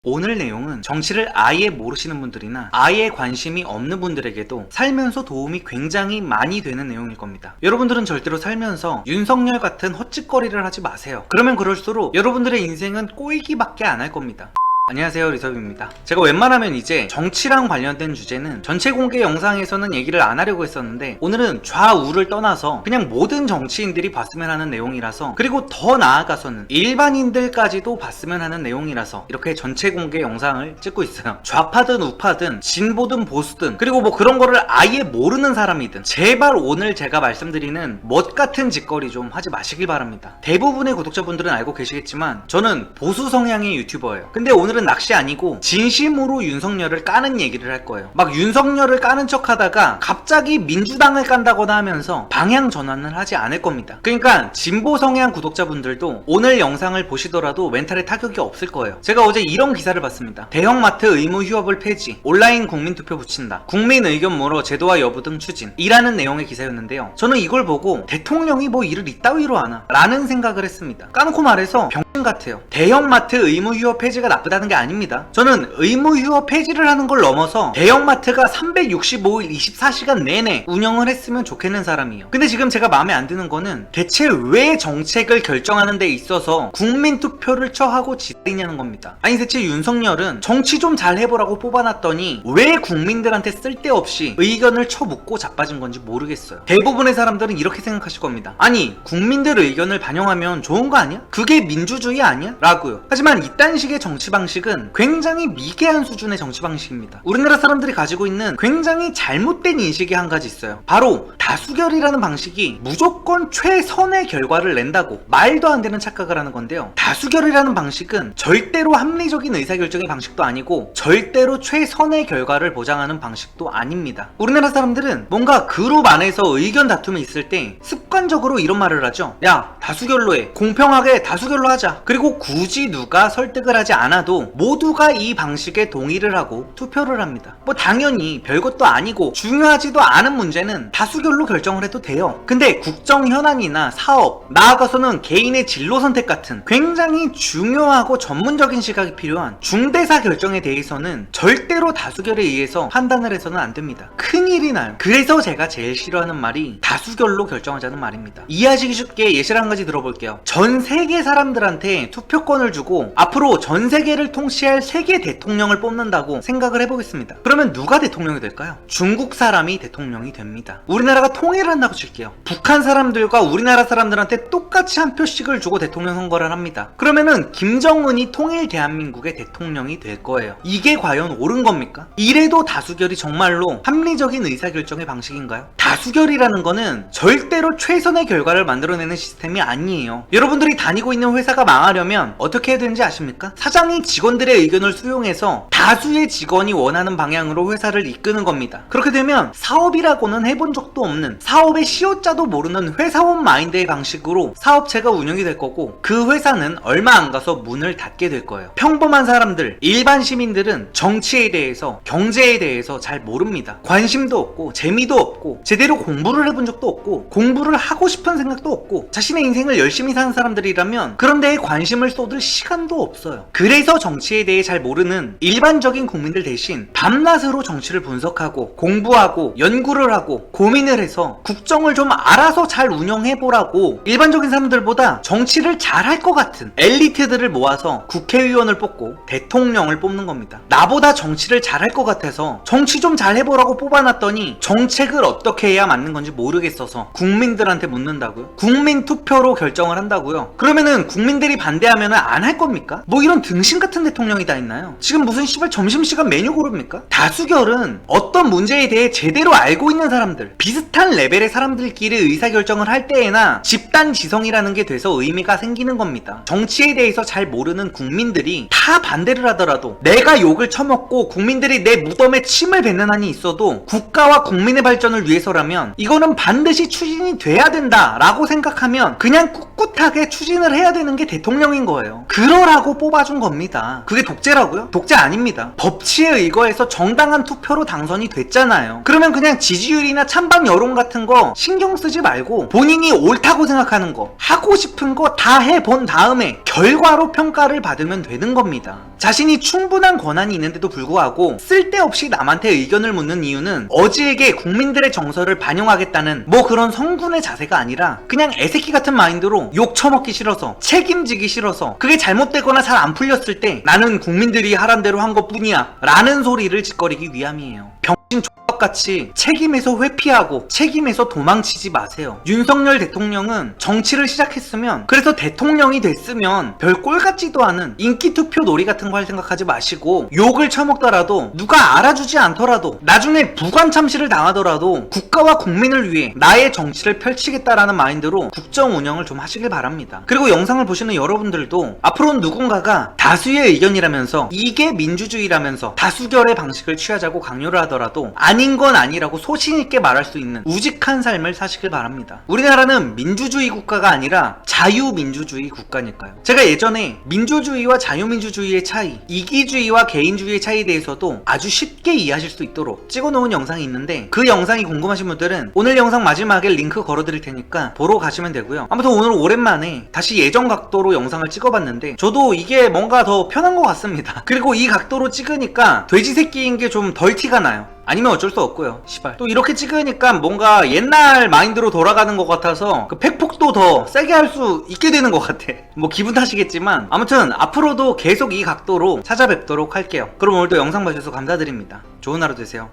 오늘 내용은 정치를 아예 모르시는 분들이나 아예 관심이 없는 분들에게도 살면서 도움이 굉장히 많이 되는 내용일 겁니다. 여러분들은 절대로 살면서 윤석열 같은 헛짓거리를 하지 마세요. 그러면 그럴수록 여러분들의 인생은 꼬이기밖에 안 할 겁니다. 안녕하세요, 리섭입니다. 제가 웬만하면 이제 정치랑 관련된 주제는 전체 공개 영상에서는 얘기를 안 하려고 했었는데 오늘은 좌우를 떠나서 그냥 모든 정치인들이 봤으면 하는 내용이라서, 그리고 더 나아가서는 일반인들까지도 봤으면 하는 내용이라서 이렇게 전체 공개 영상을 찍고 있어요. 좌파든 우파든 진보든 보수든 그리고 뭐 그런 거를 아예 모르는 사람이든 제발 오늘 제가 말씀드리는 멋 같은 짓거리 좀 하지 마시길 바랍니다. 대부분의 구독자분들은 알고 계시겠지만 저는 보수 성향의 유튜버예요. 근데 오늘은 낚시 아니고 진심으로 윤석열을 까는 얘기를 할 거예요. 막 윤석열을 까는 척 하다가 갑자기 민주당을 깐다거나 하면서 방향 전환을 하지 않을 겁니다. 그러니까 진보 성향 구독자분들도 오늘 영상을 보시더라도 멘탈에 타격이 없을 거예요. 제가 어제 이런 기사를 봤습니다. 대형마트 의무 휴업을 폐지, 온라인 국민투표 붙인다, 국민 의견 물어 제도화 여부 등 추진, 이라는 내용의 기사였는데요. 저는 이걸 보고 대통령이 뭐 일을 이따위로 하나 라는 생각을 했습니다. 까놓고 말해서 병신 같아요. 대형마트 의무 휴업 폐지가 나쁘다는 게 아닙니다. 저는 의무 휴업 폐지를 하는 걸 넘어서 대형마트가 365일 24시간 내내 운영을 했으면 좋겠는 사람이에요. 근데 지금 제가 마음에 안 드는 거는 대체 왜 정책을 결정하는 데 있어서 국민투표를 처하고 지리냐는 겁니다. 아니 대체 윤석열은 정치 좀 잘 해보라고 뽑아놨더니 왜 국민들한테 쓸데없이 의견을 쳐묻고 자빠진 건지 모르겠어요. 대부분의 사람들은 이렇게 생각하실 겁니다. 아니 국민들 의견을 반영하면 좋은 거 아니야? 그게 민주주의 아니야? 라고요. 하지만 이딴 식의 정치 방식은 굉장히 미개한 수준의 정치 방식입니다. 우리나라 사람들이 가지고 있는 굉장히 잘못된 인식이 한 가지 있어요. 바로 다수결이라는 방식이 무조건 최선의 결과를 낸다고 말도 안 되는 착각을 하는 건데요. 다수결이라는 방식은 절대로 합리적인 의사결정의 방식도 아니고 절대로 최선의 결과를 보장하는 방식도 아닙니다. 우리나라 사람들은 뭔가 그룹 안에서 의견 다툼이 있을 때 습관적으로 이런 말을 하죠. 야, 다수결로 해. 공평하게 다수결로 하자. 그리고 굳이 누가 설득을 하지 않아도 모두가 이 방식에 동의를 하고 투표를 합니다. 뭐 당연히 별것도 아니고 중요하지도 않은 문제는 다수결로 결정을 해도 돼요. 근데 국정 현안이나 사업, 나아가서는 개인의 진로 선택 같은 굉장히 중요하고 전문적인 시각이 필요한 중대사 결정에 대해서는 절대로 다수결에 의해서 판단을 해서는 안 됩니다. 큰일이 나요. 그래서 제가 제일 싫어하는 말이 다수결로 결정하자는 말입니다. 이해하시기 쉽게 예시를 한 가지 들어볼게요. 전 세계 사람들한테 투표권을 주고 앞으로 전 세계를 통치할 세계 대통령을 뽑는다고 생각을 해보겠습니다. 그러면 누가 대통령이 될까요? 중국 사람이 대통령이 됩니다. 우리나라가 통일을 한다고 칠게요. 북한 사람들과 우리나라 사람들한테 똑같이 한 표씩을 주고 대통령 선거를 합니다. 그러면은 김정은이 통일 대한민국의 대통령이 될 거예요. 이게 과연 옳은 겁니까? 이래도 다수결이 정말로 합리적인 의사결정의 방식인가요? 다수결이라는 거는 절대로 최선의 결과를 만들어내는 시스템이 아니에요. 여러분들이 다니고 있는 회사가 망하려면 어떻게 해야 되는지 아십니까? 사장이 직원들의 의견을 수용해서 다수의 직원이 원하는 방향으로 회사를 이끄는 겁니다. 그렇게 되면 사업이라고는 해본 적도 없는, 사업의 시효자도 모르는 회사원 마인드의 방식으로 사업체가 운영이 될 거고, 그 회사는 얼마 안 가서 문을 닫게 될 거예요. 평범한 사람들, 일반 시민들은 정치에 대해서, 경제에 대해서 잘 모릅니다. 관심도 없고 재미도 없고 제대로 공부를 해본 적도 없고 공부를 하고 싶은 생각도 없고 자신의 인생을 열심히 사는 사람들이라면 그런 데에 관심을 쏟을 시간도 없어요. 그래서 정치에 대해 잘 모르는 일반적인 국민들 대신 밤낮으로 정치를 분석하고 공부하고 연구를 하고 고민을 해서 국정을 좀 알아서 잘 운영해보라고 일반적인 사람들보다 정치를 잘할 것 같은 엘리트들을 모아서 국회의원을 뽑고 대통령을 뽑는 겁니다. 나보다 정치를 잘할 것 같아서 정치 좀 잘해보라고 뽑아놨더니 정책을 어떻게 해야 맞는 건지 모르겠어서 국민들한테 묻는다고요? 국민 투표로 결정을 한다고요? 그러면은 국민들이 반대하면 안 할 겁니까? 뭐 이런 등신 같은 대통령이 다 있나요? 지금 무슨 씨발 점심시간 메뉴 고릅니까? 다수결은 어떤 문제에 대해 제대로 알고 있는 사람들, 비슷한 레벨의 사람들끼리 의사결정을 할 때에나 집단 지성이라는 게 돼서 의미가 생기는 겁니다. 정치에 대해서 잘 모르는 국민들이 다 반대를 하더라도 내가 욕을 처먹고 국민들이 내 무덤에 침을 뱉는 한이 있어도 국가와 국민의 발전을 위해서라면 이거는 반드시 추진이 돼야 된다 라고 생각하면 그냥 꿋꿋하게 추진을 해야 되는 게 대통령인 거예요. 그러라고 뽑아준 겁니다. 그게 독재라고요? 독재 아닙니다. 법치에 의거해서 정당한 투표로 당선이 됐잖아요. 그러면 그냥 지지율이나 찬반 여론 같은 거 신경 쓰지 말고 본인이 옳다고 생각하는 거, 하고 싶은 거 다 해본 다음에 결과로 평가를 받으면 되는 겁니다. 자신이 충분한 권한이 있는데도 불구하고 쓸데없이 남한테 의견을 묻는 이유는 어지에게 국민들의 정서를 반영하겠다는 뭐 그런 성군의 자세가 아니라 그냥 애새끼 같은 마인드로 욕 처먹기 싫어서, 책임지기 싫어서, 그게 잘못되거나 잘 안 풀렸을 때 나는 국민들이 하란 대로 한 것뿐이야 라는 소리를 짓거리기 위함이에요. 병신 같이 책임에서 회피하고 책임에서 도망치지 마세요. 윤석열 대통령은 정치를 시작했으면, 그래서 대통령이 됐으면 별 꼴 같지도 않은 인기투표 놀이 같은 거 할 생각하지 마시고, 욕을 처먹더라도 누가 알아주지 않더라도 나중에 부관참시를 당하더라도 국가와 국민을 위해 나의 정치를 펼치겠다라는 마인드로 국정 운영을 좀 하시길 바랍니다. 그리고 영상을 보시는 여러분들도 앞으로는 누군가가 다수의 의견이라면서 이게 민주주의라면서 다수결의 방식을 취하자고 강요를 하더라도 아닌 건 아니라고 소신있게 말할 수 있는 우직한 삶을 사시길 바랍니다. 우리나라는 민주주의 국가가 아니라 자유민주주의 국가니까요. 제가 예전에 민주주의와 자유민주주의의 차이, 이기주의와 개인주의의 차이에 대해서도 아주 쉽게 이해하실 수 있도록 찍어놓은 영상이 있는데, 그 영상이 궁금하신 분들은 오늘 영상 마지막에 링크 걸어드릴 테니까 보러 가시면 되고요. 아무튼 오늘 오랜만에 다시 예전 각도로 영상을 찍어봤는데 저도 이게 뭔가 더 편한 것 같습니다. 그리고 이 각도로 찍으니까 돼지 새끼인 게 좀 덜 티가 나요. 아니면 어쩔 수 없고요. 시발. 또 이렇게 찍으니까 뭔가 옛날 마인드로 돌아가는 것 같아서 그 팩폭도 더 세게 할 수 있게 되는 것 같아. 뭐 기분 탓이겠지만 아무튼 앞으로도 계속 이 각도로 찾아뵙도록 할게요. 그럼 오늘도 영상 봐주셔서 감사드립니다. 좋은 하루 되세요.